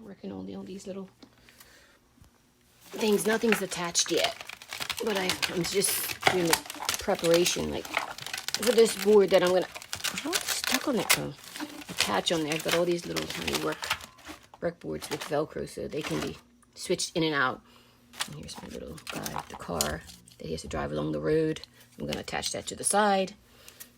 working on all these little things. Nothing's attached yet, but I'm just doing the preparation, like for this board that I'm gonna. How it's stuck on that attach on there. I've got all these little tiny work boards with Velcro, so they can be switched in and out. And here's my little guy, the car that he has to drive along the road. I'm gonna attach that to the side.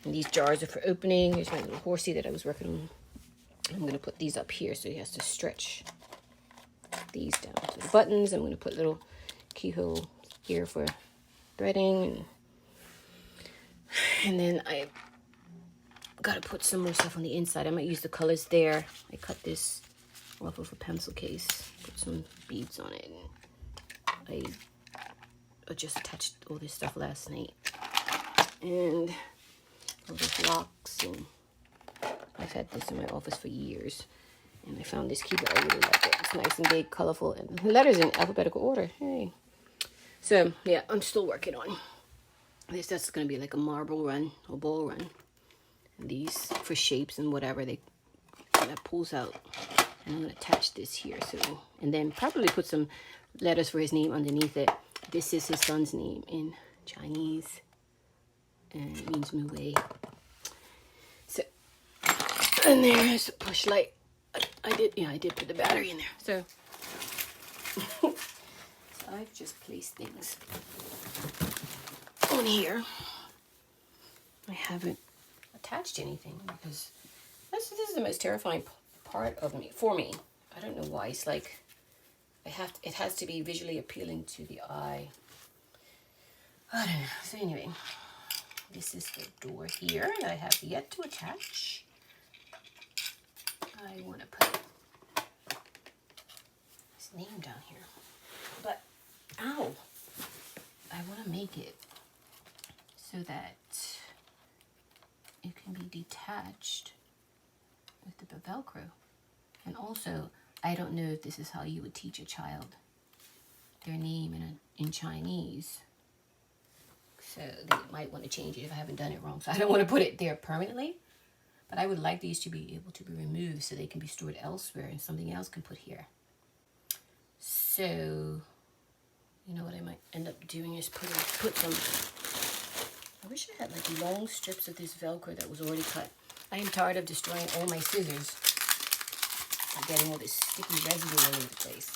And these jars are for opening. Here's my little horsey that I was working on. I'm gonna put these up here so he has to stretch these down to the buttons. I'm gonna put little keyhole here for threading, and then I gotta put some more stuff on the inside. I might use the colors there. I cut this off of a pencil case, put some beads on it, and I just attached all this stuff last night, and all these locks, and I've had this in my office for years, and I found this keyboard. I really like it. It's nice and big, colorful, and letters in alphabetical order. Hey. So yeah, I'm still working on this. That's gonna be like a marble run or ball run. And these for shapes and whatever that pulls out. And I'm gonna attach this here, so, and then probably put some letters for his name underneath it. This is his son's name in Chinese, and it means Mu Wei. So, and there's a push light. I did put the battery in there. So, so I've just placed things on here. I haven't attached anything because this is the most terrifying part of me, for me. I don't know why. It's like it has to be visually appealing to the eye. I don't know. So anyway, this is the door here that I have yet to attach. I want to put his name down here, but ow, I want to make it so that it can be detached with the Velcro. And also, I don't know if this is how you would teach a child their name in Chinese. So they might want to change it if I haven't done it wrong. So I don't want to put it there permanently. But I would like these to be able to be removed so they can be stored elsewhere and something else can put here. So, you know what I might end up doing is put some, I wish I had like long strips of this Velcro that was already cut. I am tired of destroying all my scissors and getting all this sticky residue all over the place.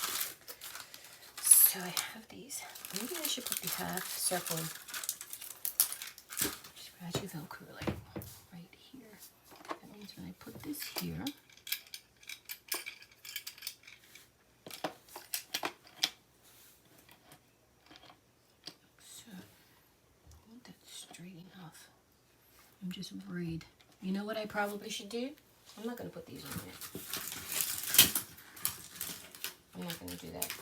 So I have these. Maybe I should put the half circle scratchy Velcro like right here. That means when I put this here, so I want that straight enough. I'm just worried. You know what I probably should do? I'm not going to put these on yet. I'm not going to do that.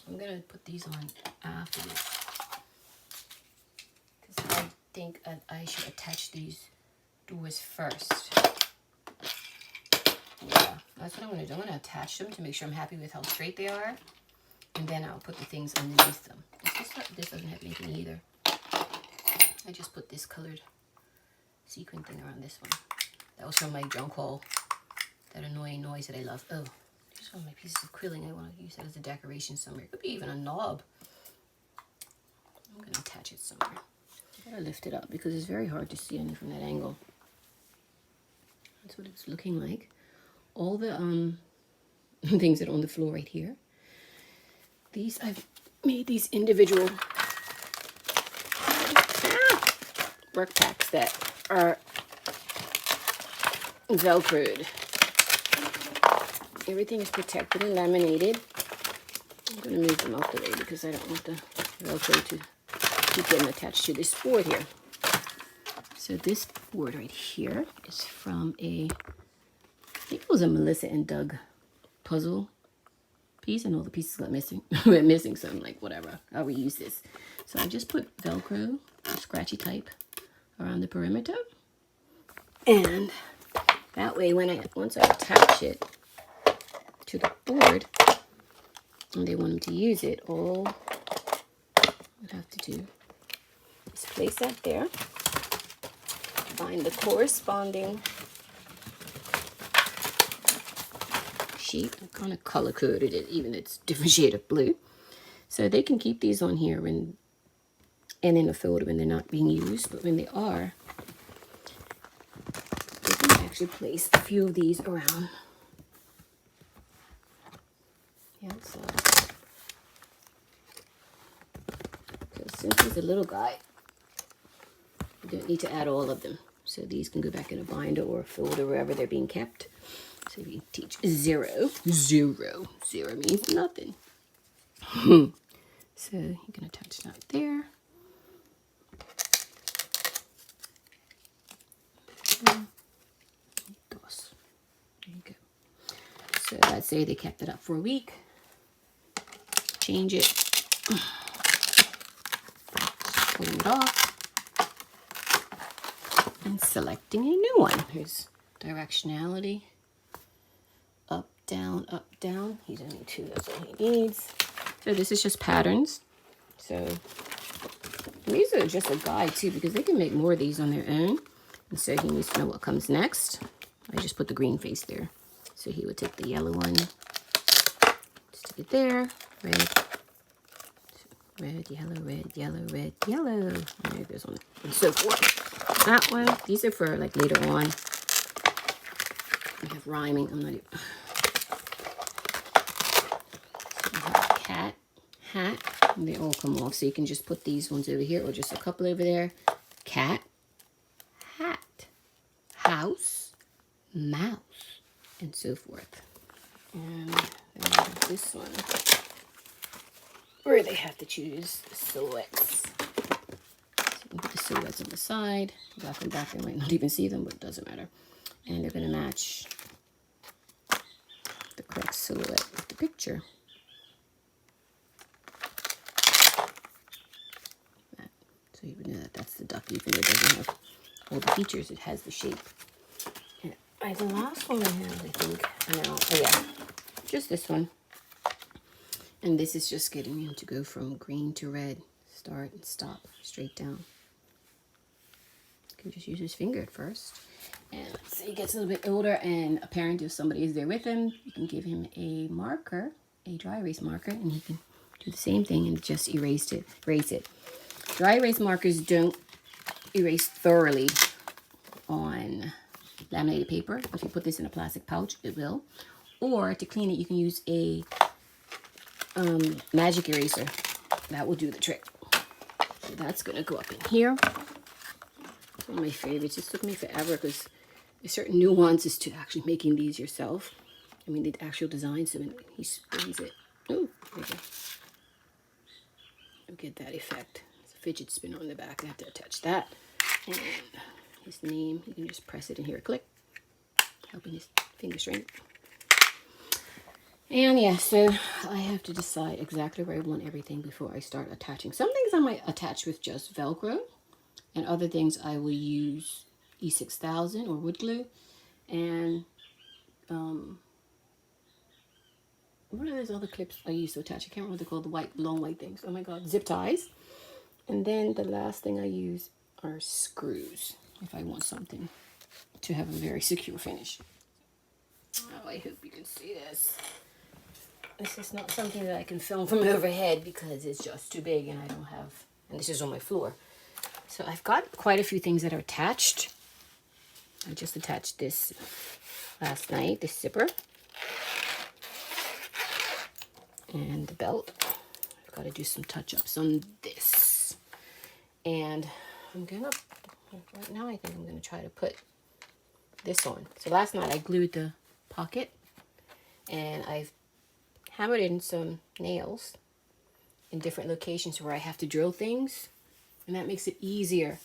I'm going to put these on after this. Because I think I should attach these doors first. Yeah, that's what I'm going to do. I'm going to attach them to make sure I'm happy with how straight they are. And then I'll put the things underneath them. This doesn't have anything either. I just put this colored sequin thing around this one. That was from my junk haul. That annoying noise that I love. Oh, here's one of my pieces of quilling. I want to use that as a decoration somewhere. It could be even a knob. I'm going to attach it somewhere. I gotta lift it up because it's very hard to see anything from that angle. That's what it's looking like. All the things that are on the floor right here. These, I've made these individual work packs that are Velcroed. Everything is protected and laminated. I'm going to move them out the way because I don't want the Velcro to keep getting attached to this board here. So this board right here is from I think it was a Melissa and Doug puzzle piece, and all the pieces got missing. Went missing, so I'm like, whatever, I'll reuse this. So I just put Velcro, scratchy type, around the perimeter, and that way once I attach it to the board and they want them to use it, all I have to do is place that there, find the corresponding sheet. I kind of color coded it, even though it's a different shade of blue. So they can keep these on here and in a folder when they're not being used, but when they are, you can actually place a few of these around the outside. So since he's a little guy, you don't need to add all of them. So these can go back in a binder or a folder wherever they're being kept. So we teach 0. 0. 0 means nothing. So you can attach that there. There you go. So let's say they kept it up for a week. Change it. Pulling it off. And selecting a new one. Here's directionality. Up, down, up, down. He's only 2, that's all he needs. So this is just patterns. So these are just a guide too, because they can make more of these on their own. And so he needs to know what comes next. I just put the green face there. So he would take the yellow one, stick it there, red, red, yellow, red, yellow, red, yellow. And there it goes on, and so forth. That one, these are for like later on. We have rhyming. I'm not even. So we have cat, hat, and they all come off. So you can just put these ones over here, or just a couple over there. Cat, hat, house, mouse, and so forth. And then we have this one where they have to choose silhouettes. So you can put the silhouettes on the side. Black and black, they might not even see them, but it doesn't matter. And they're going to match the correct silhouette with the picture. So you would know that that's the duck, even though it doesn't have all the features, it has the shape. And the last one I have, I think, now, oh yeah, just this one. And this is just getting him to go from green to red, start and stop, straight down. You can just use his finger at first. And let's say he gets a little bit older and a parent, if somebody is there with him, you can give him a marker, a dry erase marker, and he can do the same thing and just erase it. Dry erase markers don't erase thoroughly on laminated paper. If you put this in a plastic pouch, it will. Or to clean it, you can use a magic eraser. That will do the trick. So that's going to go up in here. It's one of my favorites. It took me forever because there's certain nuances to actually making these yourself. I mean, the actual design, so when he spins it. Oh, there you go. You'll get that effect. It's a fidget spinner on the back. I have to attach that. And his name, you can just press it in here, click, helping his finger shrink. And yeah, so I have to decide exactly where I want everything before I start attaching. Some things I might attach with just Velcro, and other things I will use E6000 or wood glue. And what are those other clips I used to attach? I can't remember what they're called, the white, long white things. Oh my God, zip ties. And then the last thing I use are screws, if I want something to have a very secure finish. Oh, I hope you can see this. This is not something that I can film from overhead because it's just too big and I don't have, and this is on my floor. So I've got quite a few things that are attached. I just attached this last night, this zipper. And the belt. I've got to do some touch-ups on this. And I'm gonna, right now I think I'm gonna try to put this on. So last night I glued the pocket and I've hammered in some nails in different locations where I have to drill things, and that makes it easier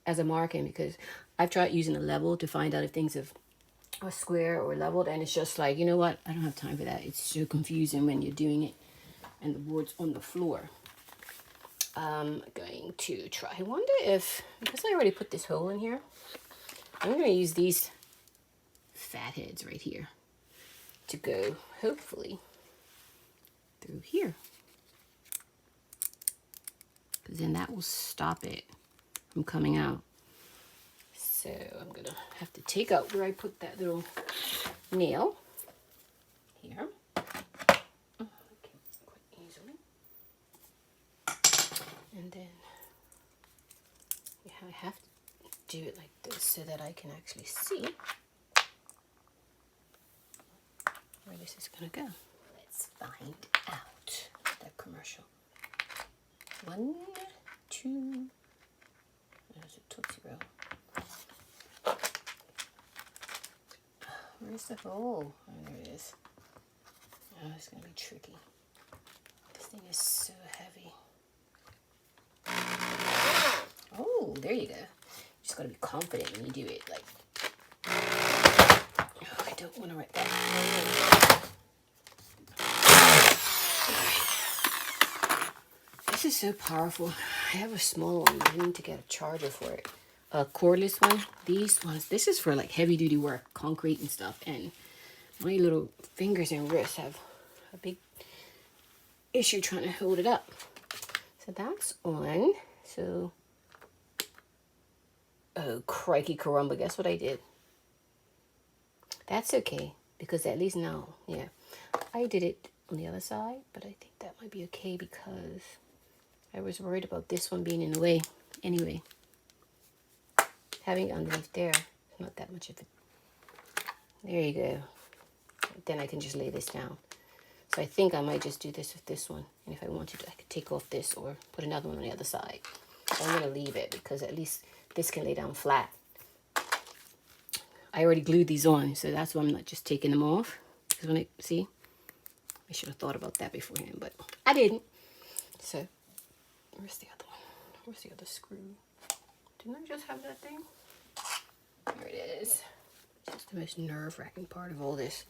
as a marking, because I've tried using a level to find out if things are square or leveled, and it's just like, you know what, I don't have time for that. It's so confusing when you're doing it and the board's on the floor. I'm going to try, I wonder if, because I already put this hole in here, I'm going to use these fat heads right here to go, hopefully, through here. Because then that will stop it from coming out. So So I'm gonna have to take out where I put that little nail here. Quite easily. And then I have to do it like this so that I can actually see where this is gonna go. Let's find out. That commercial. 1, 2. There's a Tootsie Roll. Where's the hole? Oh, there it is. Oh, it's gonna be tricky. This thing is so heavy. Oh, there you go. You just gotta be confident when you do it. Like, oh, I don't want to write that. This is so powerful. I have a small one. I need to get a charger for it. A cordless one. These ones. This is for like heavy duty work, concrete and stuff. And my little fingers and wrists have a big issue trying to hold it up. So that's on. So, oh crikey caramba! Guess what I did? That's okay because at least now, yeah, I did it on the other side, but I think that might be okay because I was worried about this one being in the way. Anyway, having it underneath there, not that much of it. There you go. Then I can just lay this down. So I think I might just do this with this one. And if I wanted to, I could take off this or put another one on the other side. So I'm going to leave it because at least this can lay down flat. I already glued these on, so that's why I'm not just taking them off. Because when I see, I should have thought about that beforehand, but I didn't. So where's the other one? Where's the other screw? Didn't I just have that thing? There it is. It's the most nerve-wracking part of all this.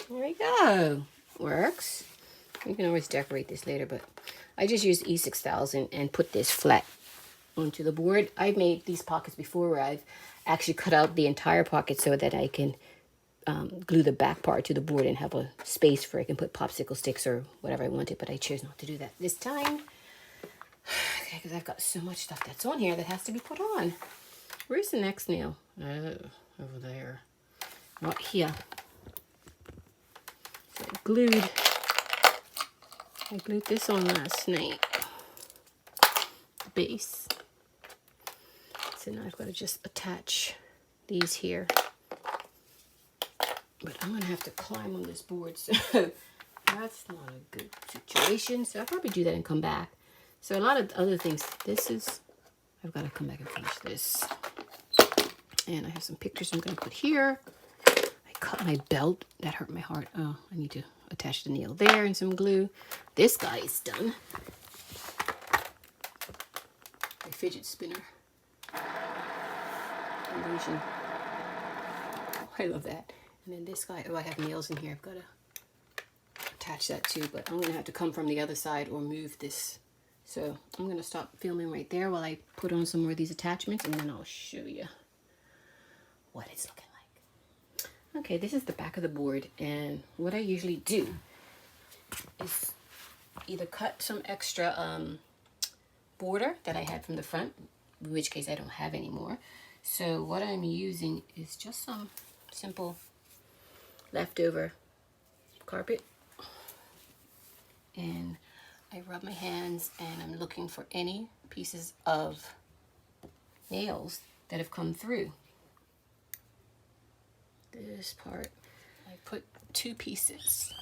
There we go. Works. You can always decorate this later, but I just used E6000 and put this flat onto the board. I've made these pockets before where I've actually cut out the entire pocket so that I can glue the back part to the board and have a space where I can put popsicle sticks or whatever I wanted, but I chose not to do that this time. Okay, because I've got so much stuff that's on here that has to be put on. Where's the next nail? Oh, over there. Not here. So I glued this on last night. The base. So now I've got to just attach these here. But I'm going to have to climb on this board, so that's not a good situation. So I'll probably do that and come back. So a lot of other things. I've got to come back and finish this. And I have some pictures I'm going to put here. I cut my belt. That hurt my heart. Oh, I need to attach the nail there and some glue. This guy is done. My fidget spinner. Illusion. I love that. And then this guy, oh, I have nails in here. I've got to attach that too, but I'm going to have to come from the other side or move this. So I'm going to stop filming right there while I put on some more of these attachments, and then I'll show you what it's looking like. Okay, this is the back of the board, and what I usually do is either cut some extra border that I had from the front, in which case I don't have anymore. So what I'm using is just some simple leftover carpet, and I rub my hands and I'm looking for any pieces of nails that have come through. This part, I put 2 pieces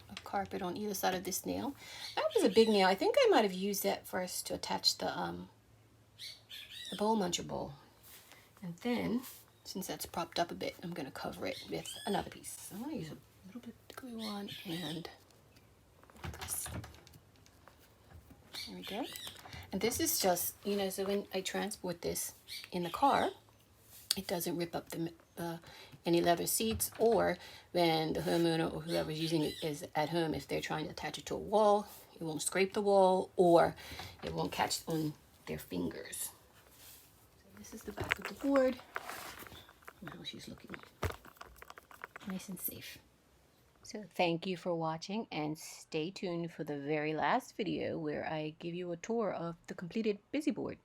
of carpet on either side of this nail. That was a big nail. I think I might have used that first to attach the bowl muncher bowl. And then, since that's propped up a bit, I'm going to cover it with another piece. So I'm going to use a little bit of glue on and this. There we go. And this is just, you know, so when I transport this in the car, it doesn't rip up the any leather seats, or when the homeowner or whoever's using it is at home, if they're trying to attach it to a wall, it won't scrape the wall or it won't catch on their fingers. So this is the back of the board. Now she's looking nice and safe. So thank you for watching, and stay tuned for the very last video where I give you a tour of the completed busy board.